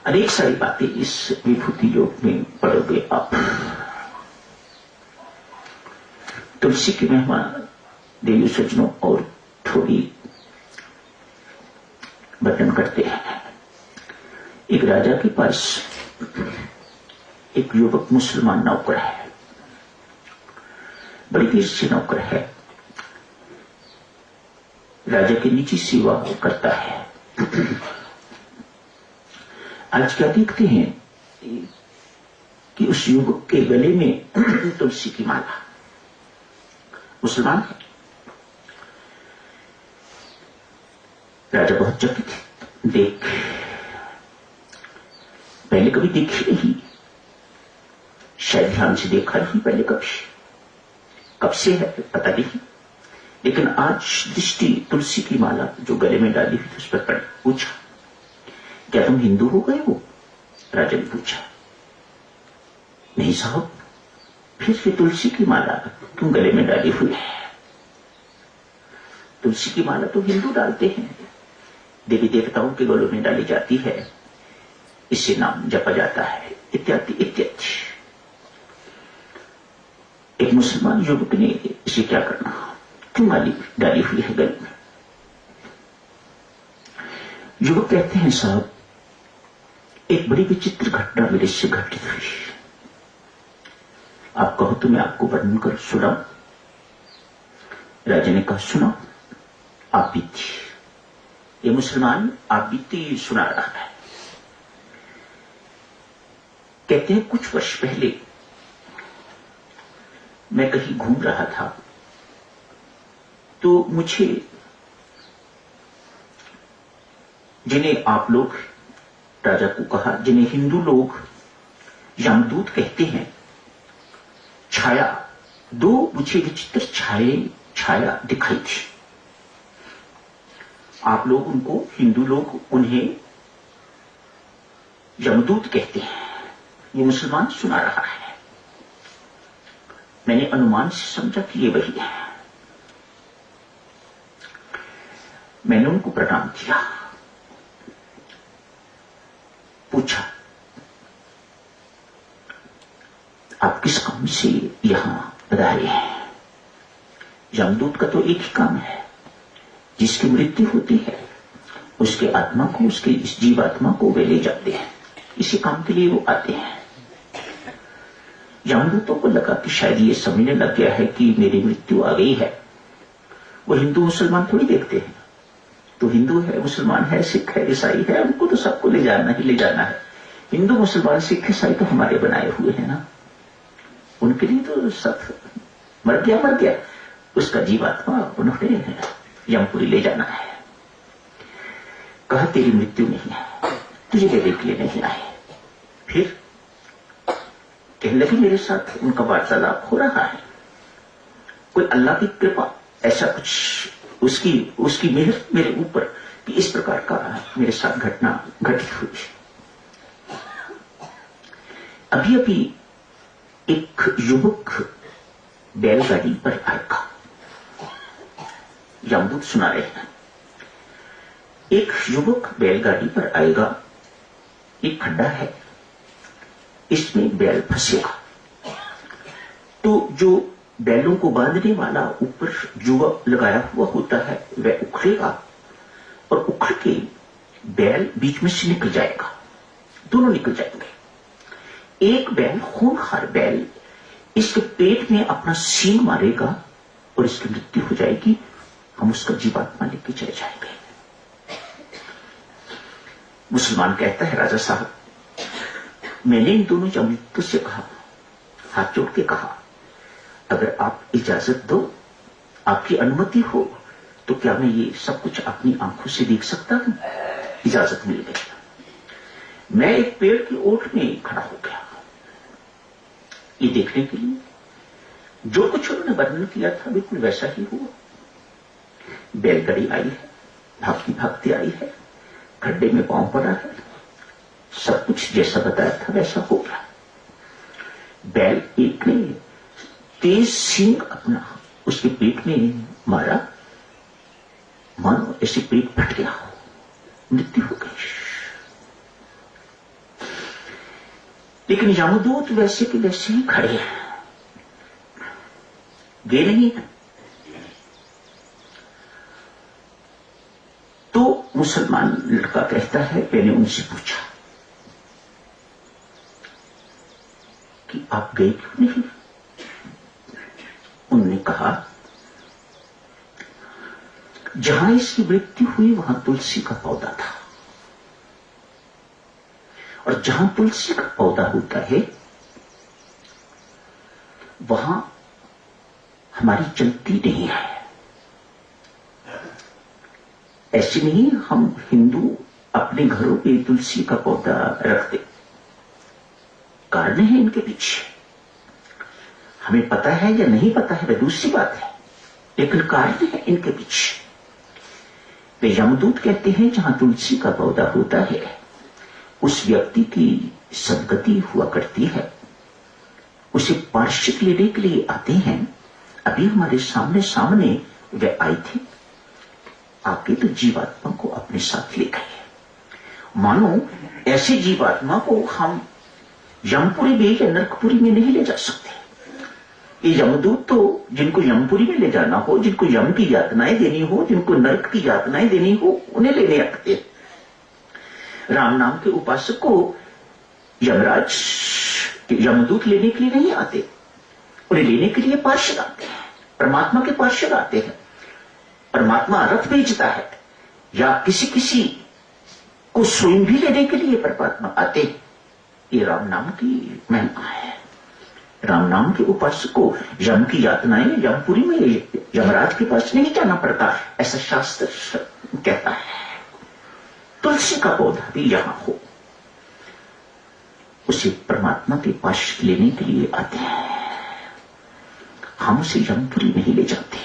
अनेक सारी बातें इस विभूति योग में पढ़ोगे आप। तुलसी की महिमा देवी सज्जनों और थोड़ी वर्णन करते हैं। एक राजा के पास एक युवक मुसलमान नौकर है, बड़ी देर से नौकर है, राजा की निजी सेवा करता है। आज क्या देखते हैं कि उस युवक के गले में तुलसी की माला, मुसलमान है। राजा बहुत चकित देख, पहले कभी देखी नहीं, शायद ध्यान से देखा नहीं पहले कभी, कब से है पता नहीं, लेकिन आज दृष्टि तुलसी की माला जो गले में डाली हुई उस पर पड़ी। पूछा, क्या तुम हिंदू हो गए हो? राजा ने पूछा। नहीं साहब, फिर ये तुलसी की माला क्यों गले में डाली हुई है? तुलसी की माला तो हिंदू डालते हैं, देवी देवताओं के गलों में डाली जाती है, इससे नाम जपा जाता है, इत्यादि इत्यादि। एक मुसलमान युवक ने इसे क्या करना, क्यों माली डाली हुई है गले में? युवक कहते हैं, साहब एक बड़ी विचित्र घटना मेरे से घटित हुई, आप कहो तो मैं आपको वर्णन कर सुनाऊं? राजा ने कहा, सुनाओ। आप बीती, ये मुसलमान आप बीती सुना रहा है। कहते हैं, कुछ वर्ष पहले मैं कहीं घूम रहा था तो मुझे, जिन्हें आप लोग, राजा को कहा, जिन्हें हिंदू लोग यमदूत कहते हैं, छाया, दो मुझे विचित्र छाया दिखाई थी। आप लोग उनको, हिंदू लोग उन्हें यमदूत कहते हैं। ये मुसलमान सुना रहा है। मैंने अनुमान से समझा कि ये वही है। मैंने उनको प्रणाम किया, पूछा, आप किस काम से यहां पधारे हैं? यमदूत का तो एक ही काम है, जिसकी मृत्यु होती है उसके आत्मा को, उसके इस जीवात्मा को वे ले जाते हैं, इसी काम के लिए वो आते हैं। यमदूतों को लगा कि शायद ये समझने लग गया है कि मेरी मृत्यु आ गई है। वो हिंदू मुसलमान थोड़ी देखते हैं, तो हिंदू है, मुसलमान है, सिख है, ईसाई है, उनको तो सबको ले जाना ही ले जाना है। हिंदू मुसलमान सिख ईसाई तो हमारे बनाए हुए हैं ना, उनके लिए तो सब मर गया, उसका जीवात्मा उन्होंने यमपुरी ले जाना है। कहा, तेरी मृत्यु नहीं है, तुझे लेने के लिए नहीं आए। फिर कहने लगे, मेरे साथ उनका वार्तालाप हो रहा है, कोई अल्लाह की कृपा, ऐसा कुछ उसकी मेहर मेरे ऊपर कि इस प्रकार का मेरे साथ घटना घटित हुई। अभी अभी एक युवक बैलगाड़ी पर आएगा, यमदूत सुना रहे हैं, एक युवक बैलगाड़ी पर आएगा, एक खड्डा है, इसमें बैल फंसेगा, तो जो बैलों को बांधने वाला ऊपर जुआ लगाया हुआ होता है वह उखड़ेगा, और उखड़ के बैल बीच में से निकल जाएगा, दोनों निकल जाएंगे। एक बैल, खूंखार बैल, इसके पेट में अपना सींग मारेगा और इसकी मृत्यु हो जाएगी, हम उसका जीवात्मा लेके चले जाएंगे। मुसलमान कहता है, राजा साहब मैंने इन दोनों यमदूतों से कहा, हाथ जोड़ के कहा, अगर आप इजाजत दो, आपकी अनुमति हो, तो क्या मैं ये सब कुछ अपनी आंखों से देख सकता हूं? इजाजत मिल गई। मैं एक पेड़ की ओट में खड़ा हो गया ये देखने के लिए। जो कुछ उन्होंने वर्णन किया था बिल्कुल वैसा ही हुआ। बैलगाड़ी आई है, भागती भागती आई है, खड्डे में पांव पड़ा है, सब कुछ जैसा बताया था वैसा हो गया। बैल एक ने तेज सींग अपना उसके पेट में मारा, मानो ऐसे पेट फट गया हो, मृत्यु हो गई। लेकिन यमदूत वैसे के वैसे ही खड़े हैं, गे नहीं है। तो मुसलमान लड़का कहता है, मैंने उनसे पूछा कि आप गए क्यों नहीं? उन्होंने कहा, जहां इसकी मृत्यु हुई वहां तुलसी का पौधा था, और जहां तुलसी का पौधा होता है वहां हमारी चलती नहीं है। ऐसे नहीं हम हिंदू अपने घरों पे तुलसी का पौधा रखते, कारण है इनके पीछे। हमें पता है या नहीं पता है वह दूसरी बात है, लेकिन कारण है इनके पीछे। वे यमदूत कहते हैं जहां तुलसी का पौधा होता है उस व्यक्ति की सदगति हुआ करती है, उसे पार्षद लेने के लिए आते हैं। अभी हमारे सामने वे आए थे, आके तो जीवात्मा को अपने साथ ले गए। मानो ऐसे जीवात्मा को हम यमपुरी में या नरकपुरी में नहीं ले जा सकते। ये यमदूत तो जिनको यमपुरी में ले जाना हो, जिनको यम की यातनाएं देनी हो, जिनको नरक की यातनाएं देनी हो, उन्हें लेने आते। राम नाम के उपासक को यमराज यमदूत लेने के लिए नहीं आते, उन्हें लेने के लिए पार्षद आते हैं, परमात्मा के पार्षद आते हैं। परमात्मा रथ भेजता है या किसी को स्वयं भी लेने के लिए परमात्मा आते। ये राम नाम की महिमा है। राम नाम के उपासक को यम की यातनाएं यमपुरी में यमराज के पास नहीं जाना पड़ता, ऐसा शास्त्र कहता है। तुलसी का पौधा भी यहां हो, उसे परमात्मा के पास लेने के लिए आते हैं, हम उसे यमपुरी नहीं ले जाते।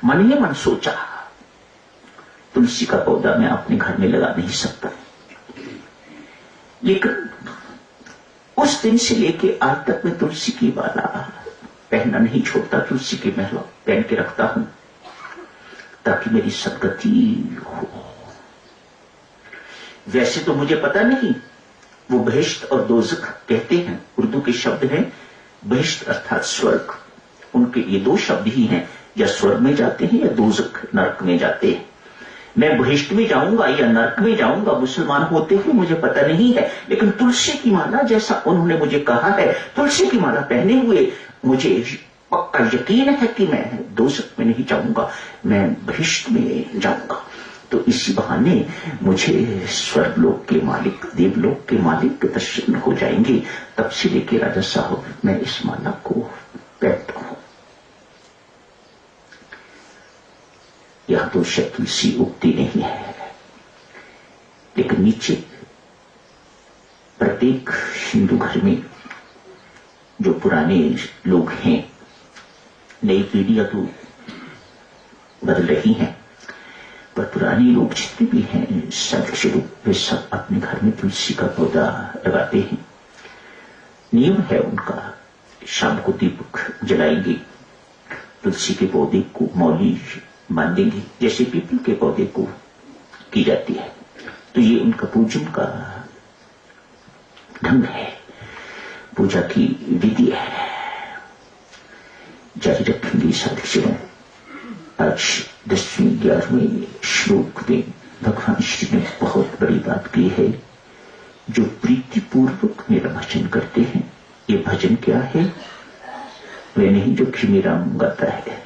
मन ही मन सोचा, तुलसी का पौधा मैं अपने घर में लगा नहीं सकता, लेकिन उस दिन से लेके आज तक मैं तुलसी की माला पहनना नहीं छोड़ता, तुलसी की माला पहन के रखता हूं ताकि मेरी सदगति हो। वैसे तो मुझे पता नहीं वो बहिश्त और दोज़ख कहते हैं, उर्दू के शब्द हैं। बहिश्त अर्थात स्वर्ग, उनके ये दो शब्द ही हैं, या स्वर्ग में जाते हैं या दोज़ख नरक में जाते हैं। मैं बहिश्त में जाऊंगा या नरक में जाऊंगा मुसलमान होते हुए मुझे पता नहीं है, लेकिन तुलसी की माला जैसा उन्होंने मुझे कहा है, तुलसी की माला पहने हुए मुझे पक्का यकीन है कि मैं दोज़ख में नहीं जाऊंगा, मैं बहिश्त में जाऊंगा। तो इसी बहाने मुझे स्वर्गलोक के मालिक, देवलोक के मालिक के दर्शन हो जाएंगे। तब से लेके राजा साहब मैं इस माला को पहनता हूं। यह तो तुलसी उगती नहीं है, लेकिन नीचे प्रत्येक हिंदू घर में जो पुराने लोग हैं, नई पीढ़ियां तो बदल रही हैं, पर पुराने लोग जितने भी हैं सदस्य लोग, वे सब अपने घर में तुलसी का पौधा लगाते हैं। नियम है उनका, शाम को दीपक जलाएंगे, तुलसी के पौधे को मौली बांधेंगे जैसे पीपल के पौधे को की जाती है। तो ये उनका पूजन का ढंग है, पूजा की विधि है। जारी रखेंगे साथियों। आज 10वें 11वें श्लोक में भगवान श्री ने बहुत बड़ी बात की है। जो प्रीतिपूर्वक मेरा भजन करते हैं, ये भजन क्या है? वे नहीं जो खिमी राम गाता है,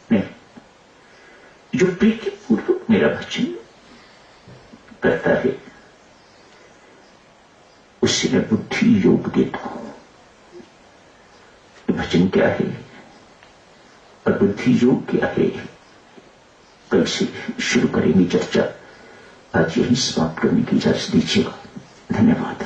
नहीं, जो प्रीतिपूर्वक मेरा भजन करता है उससे मैं बुद्धि योग देता हूं। भजन क्या है और बुद्धि योग क्या है, कल से शुरू करेंगे चर्चा। आज यही समाप्त करने की इजाजत दीजिएगा। धन्यवाद।